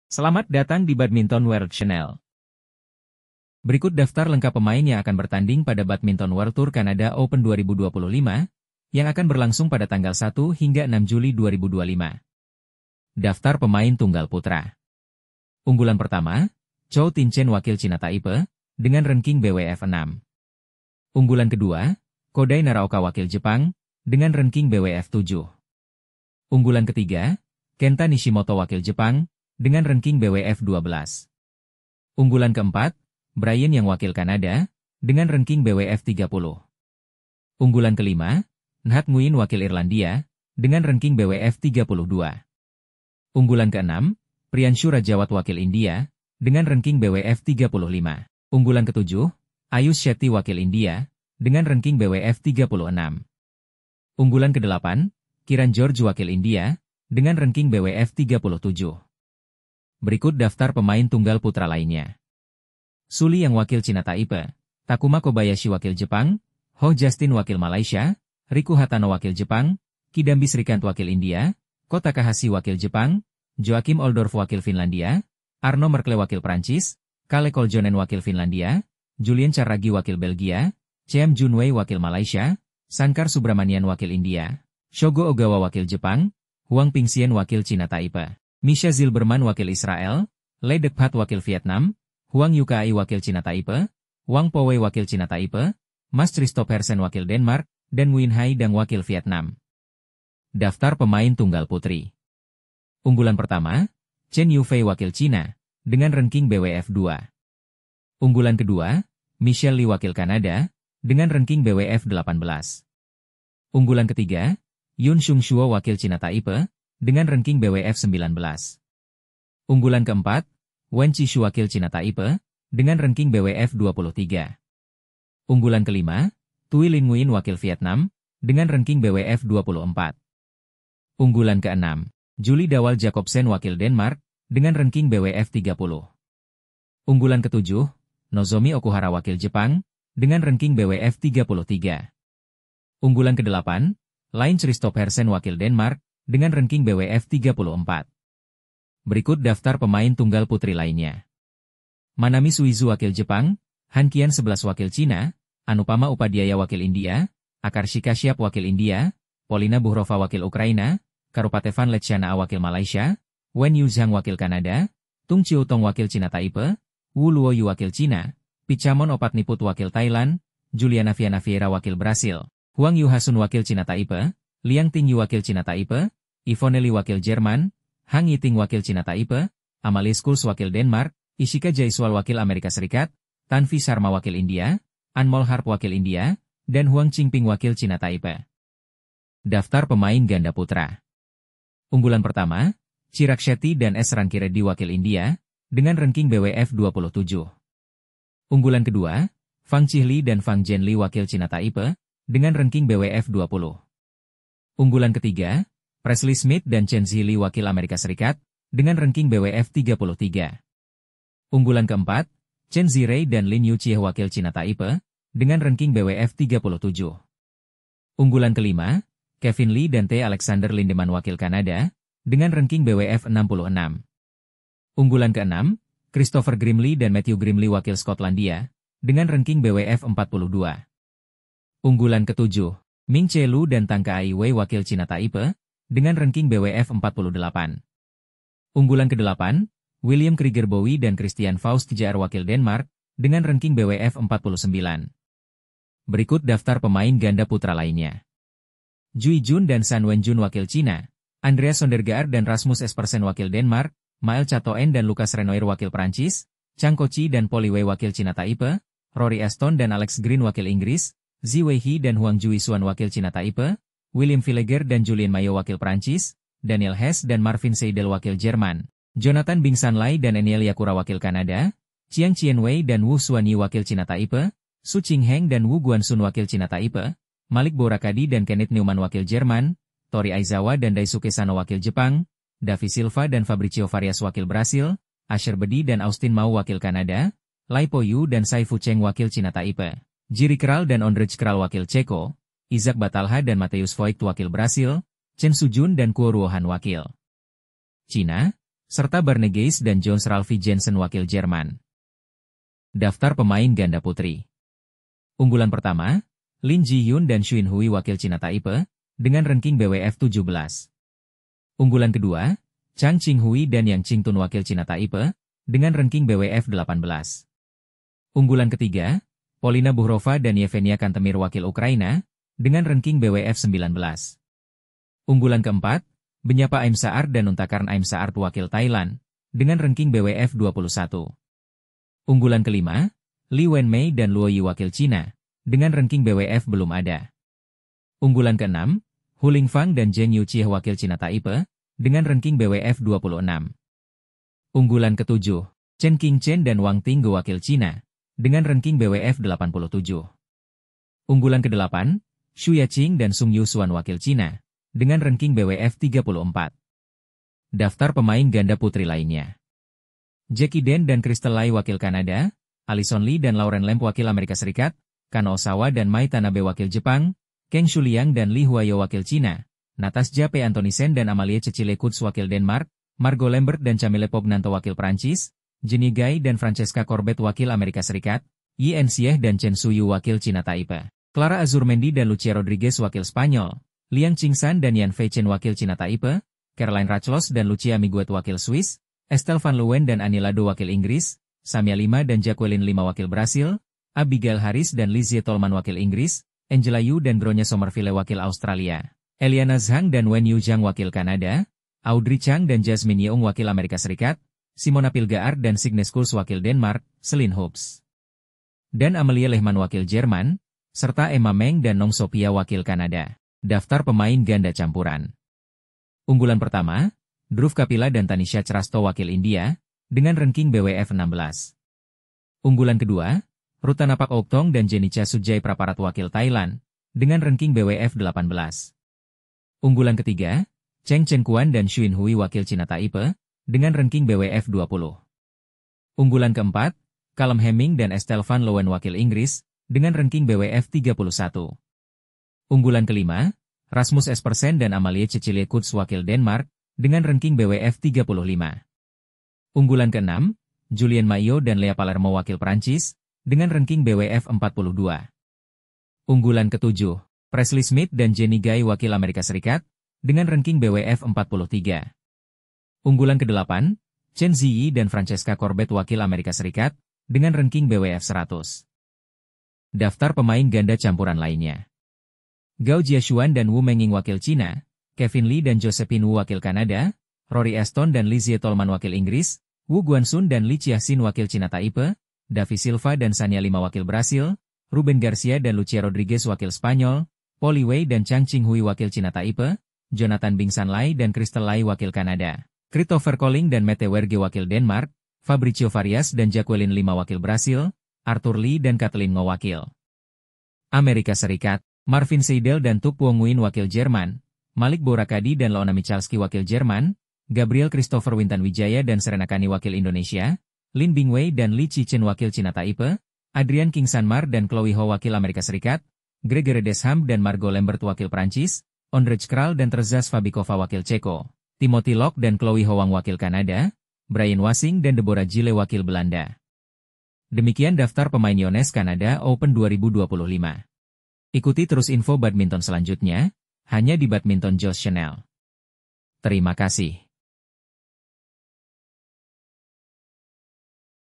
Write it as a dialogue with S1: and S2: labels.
S1: Selamat datang di Badminton World Channel. Berikut daftar lengkap pemain yang akan bertanding pada Badminton World Tour Canada Open 2025, yang akan berlangsung pada tanggal 1 hingga 6 Juli 2025. Daftar pemain tunggal putra. Unggulan pertama, Chou Tin-chen wakil Cina Taipei, dengan ranking BWF 6. Unggulan kedua, Kodai Naraoka wakil Jepang, dengan ranking BWF 7. Unggulan ketiga, Kenta Nishimoto wakil Jepang, dengan ranking BWF 12. Unggulan keempat, Brian yang wakil Kanada, dengan ranking BWF 30. Unggulan kelima, Nhat Nguyen wakil Irlandia, dengan ranking BWF 32. Unggulan keenam, Priyanshu Rajawat wakil India, dengan ranking BWF 35. Unggulan ketujuh, Ayush Shetty wakil India, dengan ranking BWF 36. Unggulan kedelapan, Kiran George wakil India, dengan ranking BWF 37. Berikut daftar pemain tunggal putra lainnya. Su Li yang wakil Cina Taipei, Takuma Kobayashi wakil Jepang, Ho Justin wakil Malaysia, Riku Hatano wakil Jepang, Kidambi Srikant wakil India, Ko Takahashi wakil Jepang, Joachim Oldorf wakil Finlandia, Arno Merkle wakil Prancis, Kalle Koljonen wakil Finlandia, Julien Charragi wakil Belgia, Cheam Junwei wakil Malaysia, Sankar Subramanian wakil India, Shogo Ogawa wakil Jepang, Huang Pingxian wakil Cina Taipei, Misha Zilberman wakil Israel, Lee Dekpat wakil Vietnam, Huang Yukai wakil Cina Taipei, Wang Powei wakil Cina Taipei, Mas Christophersen wakil Denmark, dan Nguyen Hai Dang wakil Vietnam. Daftar pemain tunggal putri. Unggulan pertama, Chen Yufei wakil Cina, dengan ranking BWF 2. Unggulan kedua, Michelle Li wakil Kanada, dengan ranking BWF 18. Unggulan ketiga, Yun Shung Shuo wakil Cina Taipei, dengan ranking BWF 19. Unggulan keempat, Wen Qishu wakil Cina Taipei, dengan ranking BWF 23. Unggulan kelima, Tui Lin Nguyen wakil Vietnam, dengan ranking BWF 24. Unggulan keenam, Julie Dawal Jacobsen wakil Denmark, dengan ranking BWF 30. Unggulan ketujuh, Nozomi Okuhara wakil Jepang, dengan ranking BWF 33. Unggulan kedelapan, Line Christophersen wakil Denmark, dengan ranking BWF 34. Berikut daftar pemain tunggal putri lainnya. Manami Suizu wakil Jepang, Han Qian 11 wakil Cina, Anupama Upadhyaya wakil India, Akarshi Kashyap wakil India, Polina Buhrova wakil Ukraina, Karupatevan Letshana wakil Malaysia, Wen Yuzhang wakil Kanada, Tung Chiu-tong wakil Cina Taipei, Wu Luoyu wakil Cina, Pichamon Opatniput wakil Thailand, Juliana Viana Vieira wakil Brasil, Huang Yuhasun wakil Cina Taipei, Liang Tingyu wakil Cina Taipei, Yvonne Li wakil Jerman, Hang Yiting wakil Cina Taipei, Amalie Schulz wakil Denmark, Ishika Jaiswal wakil Amerika Serikat, Tanvi Sharma wakil India, Anmol Harp wakil India, dan Huang Qingping wakil Cina Taipei. Daftar pemain ganda putra. Unggulan pertama, Chirag Shetty dan S. Rankireddy wakil India, dengan ranking BWF 27. Unggulan kedua, Fang Chihli dan Fang Zhenli wakil Cina Taipei, dengan ranking BWF 20. Unggulan ketiga, Presley Smith dan Chen Zhili wakil Amerika Serikat, dengan ranking BWF 33. Unggulan keempat, Chen Zirei dan Lin Yuchie wakil Cina Taipei, dengan ranking BWF 37. Unggulan kelima, Kevin Lee dan T. Alexander Lindemann wakil Kanada, dengan ranking BWF 66. Unggulan keenam, Christopher Grimley dan Matthew Grimley wakil Skotlandia, dengan ranking BWF 42. Unggulan ketujuh, Ming Che-lu dan Tang Kai Wei wakil Cina Taipei, dengan ranking BWF 48. Unggulan ke-8, William Krieger Bowie dan Christian Faust JR wakil Denmark, dengan ranking BWF 49. Berikut daftar pemain ganda putra lainnya. Jui Jun dan San Wenjun wakil Cina, Andreas Sondergaard dan Rasmus Espersen wakil Denmark, Mael Chatoen dan Lucas Renoir wakil Prancis, Chang Kochi dan Poli Wei wakil Cina Taipei, Rory Aston dan Alex Green wakil Inggris, Zi Weihai dan Huang Juisuan wakil Cina Taipei, William Villager dan Julien Mayo wakil Prancis, Daniel Hess dan Marvin Seidel wakil Jerman, Jonathan Bingsan Lai dan Eniel Yakura wakil Kanada, Chiang Chien-wei dan Wu Xuanyi wakil Cina Taipei, Su Qingheng dan Wu Guanxun wakil Cina Taipei, Malik Borakadi dan Kenneth Newman wakil Jerman, Tori Aizawa dan Daisuke Sano wakil Jepang, Davi Silva dan Fabrizio Farias wakil Brasil, Asher Bedi dan Austin Mao wakil Kanada, Lai Po Yu dan Sai Fu Cheng wakil Cina Taipei, Jiri Kral dan Ondrej Kral wakil Ceko, Isaac Batalha dan Mateusz Voigt wakil Brasil, Chen Sujun dan Kuo Ruohan wakil Cina, serta Barne Geis dan Jones Ralphie Jensen wakil Jerman. Daftar pemain ganda putri. Unggulan pertama, Lin Ji-hyun dan Xuin Hui wakil Cina Taipei, dengan ranking BWF 17. Unggulan kedua, Chang Qinghui dan Yang Qingtun wakil Cina Taipei, dengan ranking BWF 18. Unggulan ketiga, Polina Buhrova dan Yevgenia Kantemir wakil Ukraina, dengan ranking BWF 19. Unggulan keempat, Benyapa Aim Saar dan Untakarn Aim Saar wakil Thailand, dengan ranking BWF 21. Unggulan kelima, Li Wenmei dan Luo Yi wakil Cina, dengan ranking BWF belum ada. Unggulan keenam, Hu Lingfang dan Zheng Yuqie wakil Cina Taipei, dengan ranking BWF 26. Unggulan ketujuh, Chen Qingchen dan Wang Tingge wakil Cina, dengan ranking BWF 87. Unggulan kedelapan, Xu Yaqing dan Sung Yusuan wakil Cina, dengan ranking BWF 34. Daftar pemain ganda putri lainnya. Jackie Den dan Crystal Lai wakil Kanada, Alison Lee dan Lauren Lamb wakil Amerika Serikat, Kano Osawa dan Mai Tanabe wakil Jepang, Kang Shuliang dan Li Huayo wakil Cina, Natasja P. Antonisen dan Amalie Cecile Coutts wakil Denmark, Margot Lambert dan Camille Pognanto wakil Prancis, Jenny Gai dan Francesca Corbett wakil Amerika Serikat, Yi Enxieh dan Chen Suyu wakil Cina Taipei, Clara Azurmendi dan Lucia Rodriguez wakil Spanyol, Liang Qingsan dan Yan Feichen wakil Cina Taipei, Caroline Rachlos dan Lucia Miguet wakil Swiss, Estelle Van Leeuwen dan Annie Lado wakil Inggris, Samia Lima dan Jacqueline Lima wakil Brasil, Abigail Harris dan Lizzie Tolman wakil Inggris, Angela Yu dan Gronya Somerville wakil Australia, Eliana Zhang dan Wen Yu Zhang wakil Kanada, Audrey Chang dan Jasmine Yeung wakil Amerika Serikat, Simona Pilgaard dan Signe Skuls wakil Denmark, Celine Hoops dan Amelie Lehmann wakil Jerman, serta Emma Meng dan Nong Sophia wakil Kanada. Daftar pemain ganda campuran. Unggulan pertama, Dhruv Kapila dan Tanisha Chrasto wakil India, dengan ranking BWF 16. Unggulan kedua, Rutanapak Oktong dan Jenica Sujai Praparat wakil Thailand, dengan ranking BWF 18. Unggulan ketiga, Cheng Chenkuan dan Xuin Hui wakil Cina Taipei, dengan ranking BWF 20. Unggulan keempat, Callum Hemming dan Estelle Van Leeuwen wakil Inggris, dengan ranking BWF 31. Unggulan kelima, Rasmus Espersen dan Amalie Cecile Coutts wakil Denmark, dengan ranking BWF 35. Unggulan keenam, Julien Maillot dan Lea Palermo wakil Prancis, dengan ranking BWF 42. Unggulan ketujuh, Presley Smith dan Jenny Gai wakil Amerika Serikat, dengan ranking BWF 43. Unggulan kedelapan, Chen Ziyi dan Francesca Corbett wakil Amerika Serikat, dengan ranking BWF 100. Daftar pemain ganda campuran lainnya. Gao Jiashuan dan Wu Menging wakil Cina, Kevin Lee dan Josephine Wu wakil Kanada, Rory Aston dan Lizzie Tolman wakil Inggris, Wu Guanxun dan Li Chiaxin wakil Cina Taipei, Davi Silva dan Sania Lima wakil Brasil, Ruben Garcia dan Lucia Rodriguez wakil Spanyol, Polly Wei dan Chang Qinghui wakil Cina Taipei, Jonathan Bingsan Lai dan Crystal Lai wakil Kanada, Christopher Colling dan Mette Werge wakil Denmark, Fabricio Farias dan Jacqueline Lima wakil Brasil, Arthur Lee dan Kathleen Ngo wakil Amerika Serikat, Marvin Seidel dan Tup Wong Nguyen wakil Jerman, Malik Borakadi dan Lona Michalski wakil Jerman, Gabriel Christopher Wintan Wijaya dan Serena Kani wakil Indonesia, Lin Bingwei dan Li Chichen wakil Cina Taipei, Adrian King Sanmar dan Chloe Ho wakil Amerika Serikat, Gregory Desham dan Margot Lambert wakil Prancis, Ondrej Kral dan Terzas Fabikova wakil Ceko, Timothy Locke dan Chloe Hoang wakil Kanada, Brian Wasing dan Deborah Gile wakil Belanda. Demikian daftar pemain Yones Kanada Open 2025. Ikuti terus info badminton selanjutnya, hanya di Badminton Josh Channel. Terima kasih.